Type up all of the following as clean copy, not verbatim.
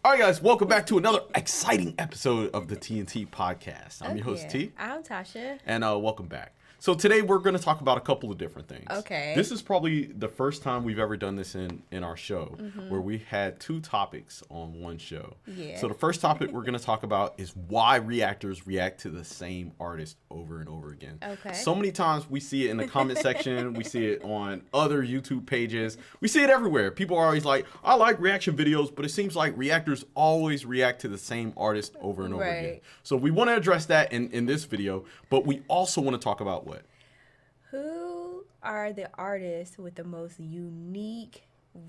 All right, guys, welcome back to another exciting episode of the TNT podcast. I'm your host, T. I'm Tasha. And welcome back. So today we're going to talk about a couple of different things. Okay. This is probably the first time we've ever done this in our show, where we had two topics on one show. Yeah. So the first topic we're going to talk about is why reactors react to the same artist over and over again. Okay. So many times we see it in the comment section. We see it on other YouTube pages. We see it everywhere. People are always like, I like reaction videos, but it seems like reactors always react to the same artist over and over again. So we want to address that in this video, but we also want to talk about what? Who are the artists with the most unique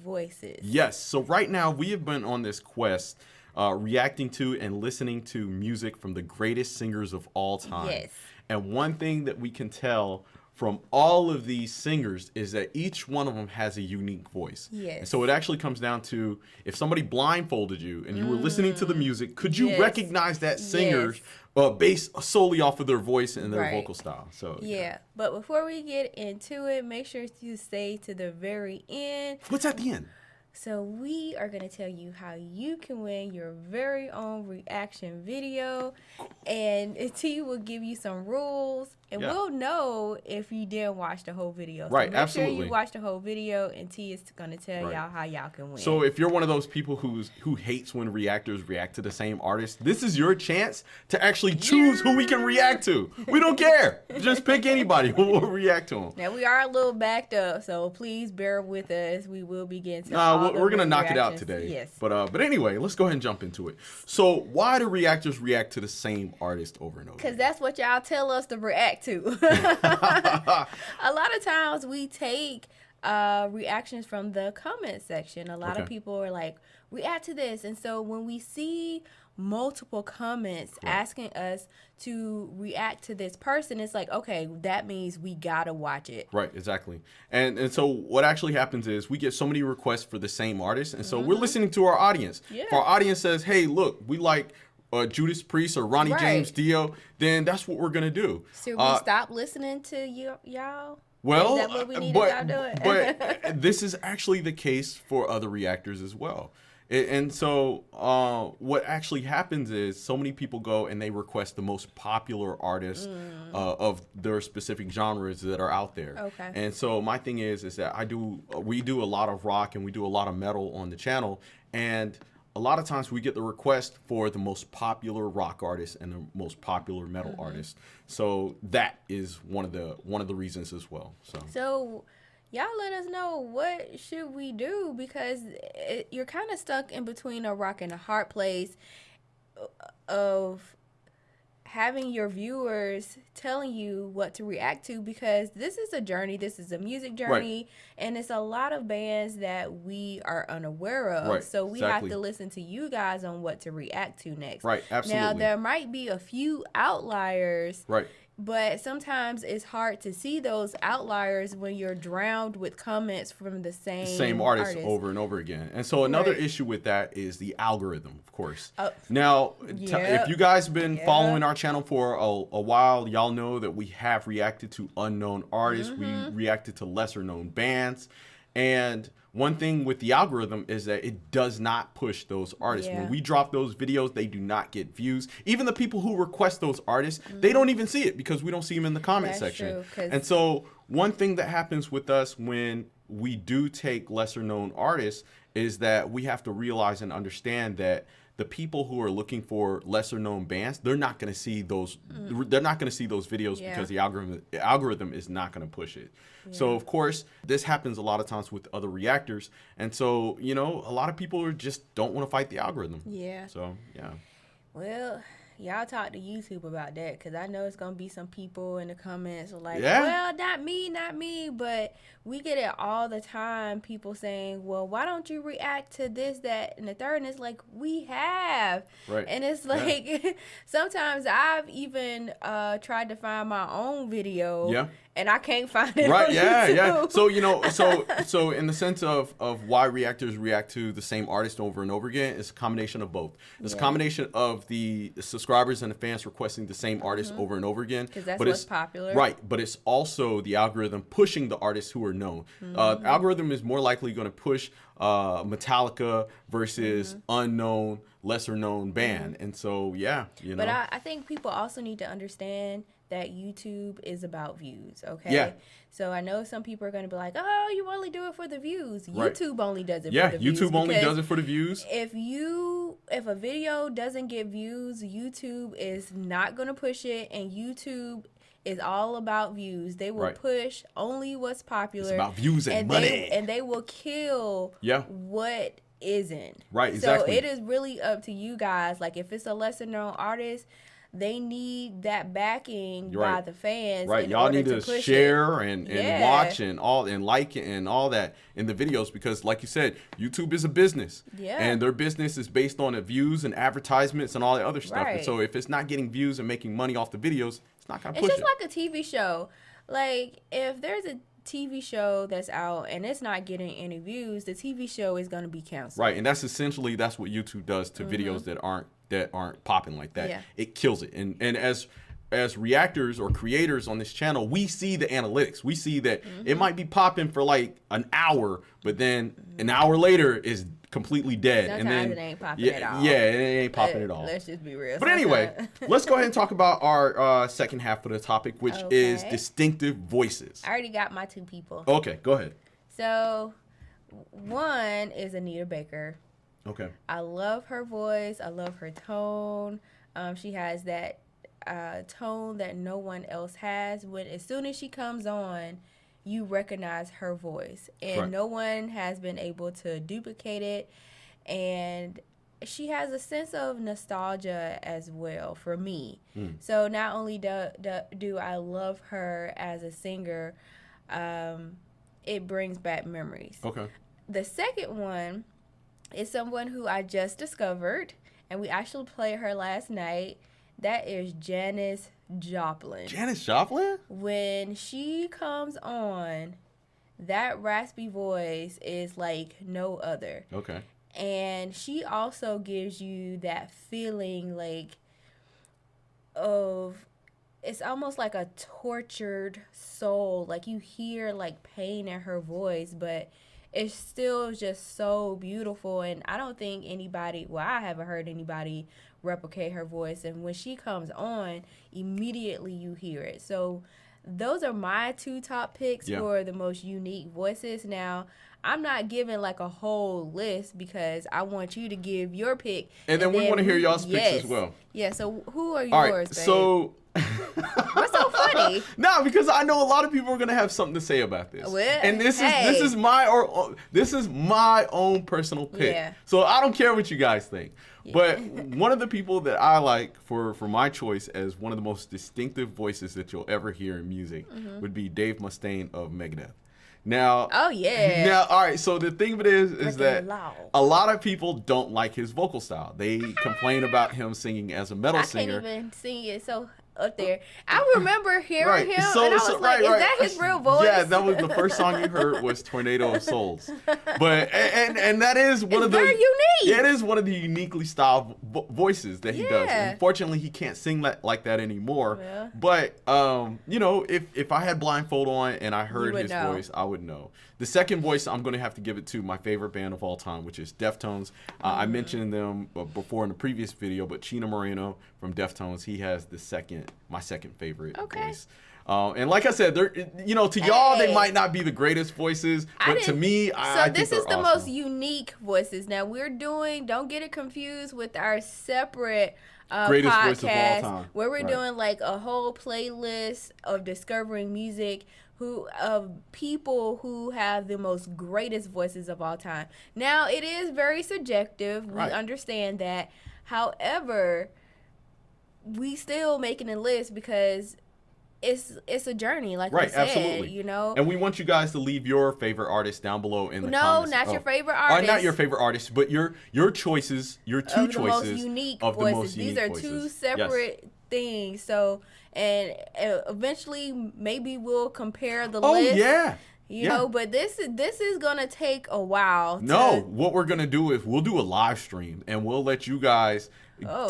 voices? Yes. So right now we have been on this quest reacting to and listening to music from the greatest singers of all time. Yes. And one thing that we can tell from all of these singers is that each one of them has a unique voice. Yes. And so it actually comes down to if somebody blindfolded you and you were listening to the music, could you recognize that singer based solely off of their voice and their vocal style? So yeah. But before we get into it, make sure to stay to the very end. What's at the end? So we are going to tell you how you can win your very own reaction video, and T will give you some rules, and we'll know if you didn't watch the whole video. So right, make absolutely. sure you watch the whole video, and T is going to tell y'all how y'all can win. So if you're one of those people who hates when reactors react to the same artist, this is your chance to actually choose who we can react to. We don't care. Just pick anybody. We'll react to them. Now, we are a little backed up, so please bear with us. We will begin to we're going to knock it out today. Yes. But anyway, let's go ahead and jump into it. So why do reactors react to the same artist over and over? Because that's what y'all tell us to react to. A lot of times we take reactions from the comment section. A lot of people are like, react to this. And so when we see multiple comments asking us to react to this person, it's like, okay, that means we gotta watch it. Right, exactly. And so what actually happens is we get so many requests for the same artist, and so we're listening to our audience. If our audience says, hey, look, we like Judas Priest or Ronnie James Dio, then that's what we're gonna do. Should we stop listening to y'all? Well, is that what we need to stop doing? But this is actually the case for other reactors as well. And so what actually happens is so many people go and they request the most popular artists of their specific genres that are out there. Okay. And so my thing is that we do a lot of rock and we do a lot of metal on the channel, and a lot of times we get the request for the most popular rock artists and the most popular metal artists. So that is one of the reasons as well. So y'all let us know, what should we do? Because you're kind of stuck in between a rock and a hard place of having your viewers telling you what to react to, because this is a journey. This is a music journey, and it's a lot of bands that we are unaware of. So we have to listen to you guys on what to react to next. Right, absolutely. Now, there might be a few outliers. Right. But sometimes it's hard to see those outliers when you're drowned with comments from the same artist over and over again. And so another issue with that is the algorithm, of course. Now, if you guys have been following our channel for a while, y'all know that we have reacted to unknown artists. We reacted to lesser known bands. And one thing with the algorithm is that it does not push those artists. When we drop those videos, they do not get views. Even the people who request those artists, they don't even see it because we don't see them in the comment section. And so one thing that happens with us when we do take lesser known artists is that we have to realize and understand that the people who are looking for lesser known bands, they're not going to see those. They're not going to see those videos because the algorithm is not going to push it. So of course, this happens a lot of times with other reactors, and so a lot of people just don't want to fight the algorithm. So Well, y'all talk to YouTube about that, because I know it's going to be some people in the comments like, well, not me. But we get it all the time. People saying, well, why don't you react to this, that, and the third? And it's like, we have. And it's like, sometimes I've even tried to find my own video. and I can't find it. Right? On Yeah, YouTube. yeah. So so in the sense of why reactors react to the same artist over and over again, it's a combination of both. It's a combination of the subscribers and the fans requesting the same artist over and over again. Because that's what's popular. Right, but it's also the algorithm pushing the artists who are known. Algorithm is more likely going to push Metallica versus unknown, lesser known band. And so, yeah, you know. But I think people also need to understand that YouTube is about views, okay? Yeah. So I know some people are going to be like, oh, you only do it for the views. Right. YouTube only does it yeah, for the views. YouTube only does it for the views. If a video doesn't get views, YouTube is not going to push it, and YouTube is all about views. They will push only what's popular. It's about views and money. And they will kill what isn't. Right, exactly. So it is really up to you guys. Like, if it's a lesser known artist, they need that backing by the fans. Right, y'all need to share and watch and like it and all that in the videos, because like you said, YouTube is a business. Yeah. And their business is based on the views and advertisements and all that other stuff. And so if it's not getting views and making money off the videos, it's not gonna push it. It's just like a TV show. Like, if there's a TV show that's out and it's not getting any views, the TV show is going to be canceled. Right, and that's what YouTube does to videos that aren't popping like that. Yeah. It kills it. And as reactors or creators on this channel, we see the analytics. We see that it might be popping for like an hour, but then an hour later is completely dead. Sometimes and then it ain't popping at all. Yeah, it ain't popping at all. Let's just be real. But anyway, let's go ahead and talk about our second half of the topic, which is distinctive voices. I already got my two people. Okay, go ahead. So, one is Anita Baker. Okay. I love her voice. I love her tone. She has that tone that no one else has. As soon as she comes on, you recognize her voice, and no one has been able to duplicate it. And she has a sense of nostalgia as well for me. So not only do I love her as a singer, it brings back memories. Okay. The second one is someone who I just discovered, and we actually played her last night. That is Janis Joplin. Janis Joplin? When she comes on, that raspy voice is like no other. Okay. And she also gives you that feeling like it's almost like a tortured soul. Like, you hear like pain in her voice, but it's still just so beautiful. And I don't think I haven't heard anybody replicate her voice. And when she comes on, immediately you hear it. So those are my two top picks for the most unique voices. Now, I'm not giving like a whole list because I want you to give your pick. And then we want to hear y'all's picks as well. Yeah, so who are yours, all right, babe? So what's so funny? No, because I know a lot of people are gonna have something to say about this. Well, and this is my own personal pick. Yeah. So I don't care what you guys think. Yeah. But one of the people that I like for my choice as one of the most distinctive voices that you'll ever hear in music would be Dave Mustaine of Megadeth. Now, all right. So the thing of it is that a lot of people don't like his vocal style. They complain about him singing as a metal singer. I can't even sing it so up there. I remember hearing him, and I was like, "Is that his real voice?" Yeah, that was the first song you heard was "Tornado of Souls," but and that is one of the very unique. It is one of the uniquely styled voices that he does. Unfortunately, he can't sing like that anymore. Yeah. But you know, if I had blindfold on and I heard his voice, I would know. The second voice, I'm going to have to give it to my favorite band of all time, which is Deftones. I mentioned them before in the previous video, but Chino Moreno from Deftones, he has my second favorite voice. And like I said, to y'all, they might not be the greatest voices, but to me, I think this is the awesome. most unique voices. Now, don't get it confused with our separate greatest podcast voice of all time, where we're doing like a whole playlist of discovering music of people who have the most greatest voices of all time. Now, it is very subjective. We understand that. However, we still making a list because it's a journey, like we said, absolutely. You know. And we want you guys to leave your favorite artist down below in the comments. No, not your favorite artist. Not your favorite artist, but your choices, your two choices most unique of voices. the most unique voices. These are two separate things. So, and eventually maybe we'll compare the Oh, list. yeah. You know, but this is gonna take a while. No, what we're gonna do is we'll do a live stream and we'll let you guys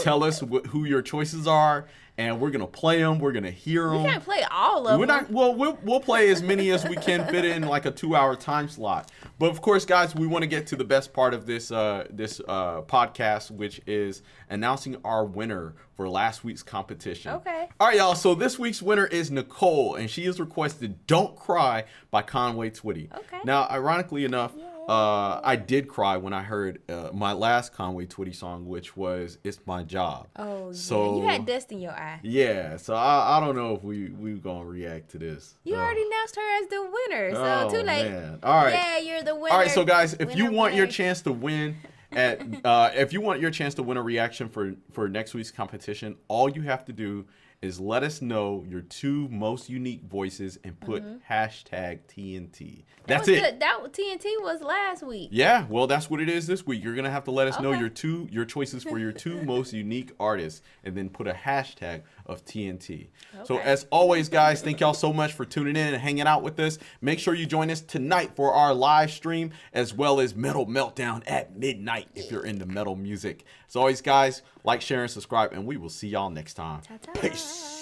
tell us who your choices are, and we're gonna play them. We're gonna hear them. We can't play all of them. We'll play as many as we can fit in like a 2-hour time slot. But of course, guys, we want to get to the best part of this podcast, which is announcing our winner for last week's competition. Okay. All right, y'all. So this week's winner is Nicole, and she has requested "Don't Cry" by Conway Twitty. Okay. Now, ironically enough, I did cry when I heard my last Conway Twitty song, which was "It's My Job." Oh, so you had dust in your eye. Yeah, so I don't know if we gonna react to this. You already announced her as the winner, so too late. Man. All right. Yeah, you're the winner. All right, so guys, if you want your chance to win if you want your chance to win a reaction for next week's competition, all you have to do is let us know your 2 most unique voices and put hashtag TNT. That's it. That TNT was last week. Yeah, well, that's what it is this week. You're gonna have to let us know your choices for your 2 most unique artists, and then put a hashtag of TNT. Okay. So as always, guys, thank y'all so much for tuning in and hanging out with us. Make sure you join us tonight for our live stream, as well as Metal Meltdown at midnight if you're into metal music. As always, guys, like, share, and subscribe, and we will see y'all next time. Ta-ta. Peace.